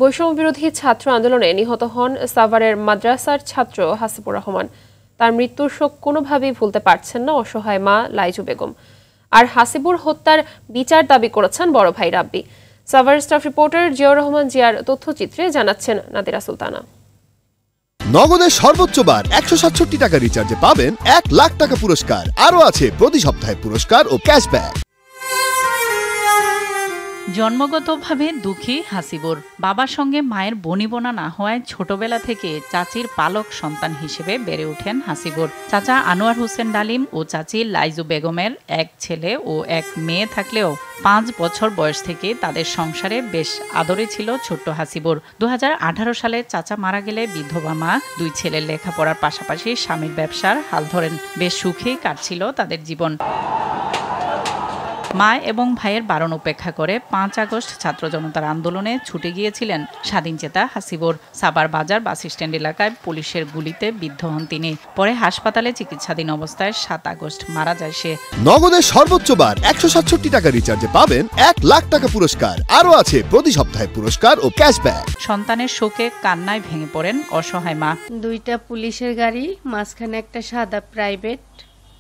বৈষম্য বিরোধী ছাত্র আন্দোলনে নিহত হন সাভারের মাদ্রাসার ছাত্র হাসিবুর রহমান। তার মৃত্যুর শোক কোনোভাবেই ভুলতে পারছেন না অসহায় মা লাইজু বেগম। আর হাসিবুর হত্যার বিচার দাবি করেছেন বড় ভাই রাব্বি। সাভার স্টাফ রিপোর্টার জিয়াউর রহমান জিয়ার তথ্যচিত্রে জানাচ্ছেন নাদিরা সুলতানা। নগদের সর্বোচ্চ বার 167 টাকা রিচার্জে পাবেন 1 লাখ টাকা পুরস্কার। আরও আছে প্রতি সপ্তাহে পুরস্কার ও ক্যাশব্যাক। জন্মগতভাবে দুঃখী হাসিবুর। বাবার সঙ্গে মায়ের বনিবনা না হওয়ায় ছোটবেলা থেকে চাচির পালক সন্তান হিসেবে বেড়ে ওঠেন হাসিবুর। চাচা আনোয়ার হোসেন ডালিম ও চাচি লাইজু বেগমের এক ছেলে ও এক মেয়ে থাকলেও 5 বছর বয়স থেকে তাদের সংসারে বেশ আদরে ছিল ছোট্ট হাসিবুর। 2018 সালে চাচা মারা গেলে বিধবা মা 2 ছেলের লেখাপড়ার পাশাপাশি স্বামীর ব্যবসার হাল ধরেন। বেশ সুখেই কাটছিল তাদের জীবন। মা এবং ভাইয়ের বারণ উপেক্ষা করে 5 আগস্ট ছাত্র জনতার আন্দোলনে ছুটে গিয়েছিলেন স্বাধীনচেতা হাসিবুর। সাভার বাজার বাস স্ট্যান্ড এলাকায় পুলিশের গুলিতে বিদ্ধ হন তিনি। পরে হাসপাতালে চিকিৎসাধীন অবস্থায় 7 আগস্ট মারা যায় সে। নগদের সর্বোচ্চ বার 167 টাকা রিচার্জে পাবেন 1 লাখ টাকা পুরস্কার। আরও আছে প্রতি সপ্তাহে পুরস্কার ও ক্যাশব্যাক। সন্তানের শোকে কান্নায় ভেঙে পড়েন অসহায় মা। 2টা পুলিশের গাড়ি, মাঝখানে একটা সাদা প্রাইভেট,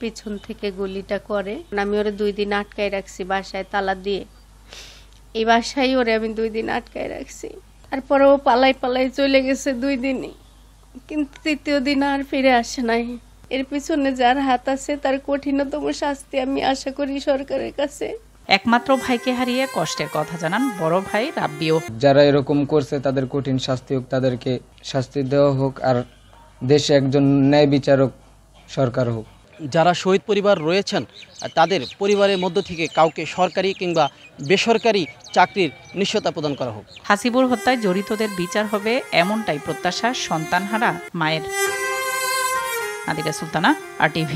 পিছন থেকে গুলিটা করে। আমি ওরে 2 দিন আটকায় রাখছি বাসায় তালা দিয়ে। এই বাসায় ওরে আমি 2 দিন আটকায় রাখছি। তারপরে ও পালাই চলে গেছে 2 দিনই, কিন্তু 3য় দিন আর ফিরে আসে নাই। এর পিছনে যার হাত আছে তার কঠিনতম শাস্তি আমি আশা করি সরকারের কাছে। একমাত্র ভাইকে হারিয়ে কষ্টের কথা জানান বড় ভাই রাব্বিও। যারা এরকম করছে তাদের কঠিন শাস্তি হোক, তাদেরকে শাস্তি দেওয়া হোক, আর দেশে একজন ন্যায় বিচারক সরকার হোক। যারা শহীদ পরিবার রয়েছেন তাদের পরিবারের মধ্য থেকে কাউকে সরকারি কিংবা বেসরকারি চাকরির নিশ্চয়তা প্রদান করা হোক। হাসিবুর হত্যায় জড়িতদের বিচার হবে এমনটাই প্রত্যাশা সন্তানহারা মায়ের। নাদিরা সুলতানা, RTV।